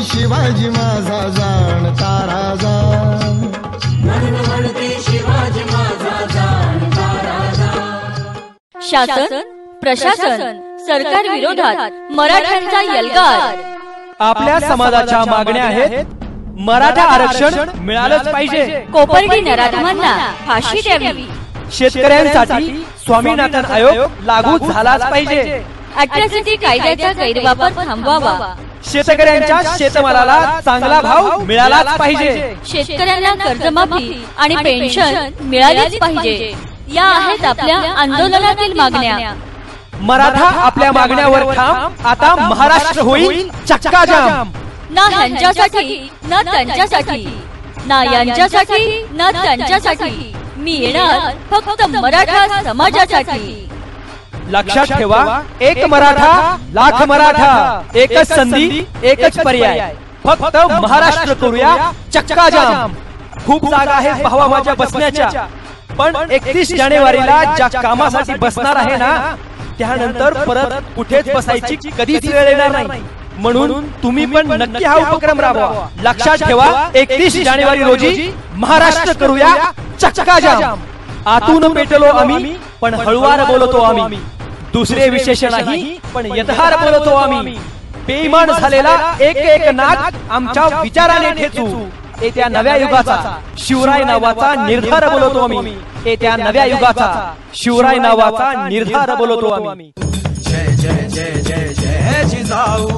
शिवाजी माझा जाणता राजा, म्हणून म्हणते शिवाजी माझा जाणता राजा। शासन प्रशासन सरकार विरोधात मराठ्यांचा यल्गार। आपल्या समाजाच्या मागण्या आहेत, मराठा आरक्षण मिळालंच पाहिजे, कोपर्डी नराधमांना फाशी द्यावी, शेतकऱ्यांसाठी स्वामीनाथन आयोग लागू झालाच पाहिजे, अॅट्रॉसिटी कायद्याचा गैरवापर थांबवावा, शेतकऱ्यांच्या शेतमालाला चांगला भाव मिळालाच पाहिजे, शेतकऱ्यांना कर्जमाफी आणि पेन्शन मिळालीच पाहिजे। या आहेत आपल्या आंदोलनातील मागण्या। मराठा आपल्या मागण्यावर ठाम, आता महाराष्ट्र होईल चक्काजाम। ना ह्यांच्यासाठी ना त्यांच्यासाठी, ना यांच्यासाठी ना त्यांच्यासाठी, मी येणार फक्त मराठा समाजासाठी। लक्षात ठेवा, एक मराठा लाख मराठा, एकच संधी एकच पर्याय, फक्त महाराष्ट्र करूया चक्काजाम। खूप जागा आहेत भावा माझ्या बसण्याच्या, पण 31 जानेवारीला ज्या कामासाठी बसणार आहे ना, त्यानंतर परत कुठेच बसायची कधीच वेळ येणार नाही, म्हणून तुम्ही पण नक्की हा उपक्रम राबवा। लक्षात ठेवा, 31 जानेवारी रोजी महाराष्ट्र करूया चक्काजाम। आतून पेटलो आम्ही पण हळुवार बोलतो आम्ही, दुसरे विशेष नाही पण यथार बोलतो आम्ही, बेईमान झालेला एक एक नाक आमच्या विचाराने ठेचू, येत्या नव्या युगाचा शिवराय नावाचा निर्धार बोलतो आम्ही, येत्या नव्या युगाचा शिवराय नावाचा निर्धार बोलतो आम्ही। जय जय जय जय जय जिजाऊ।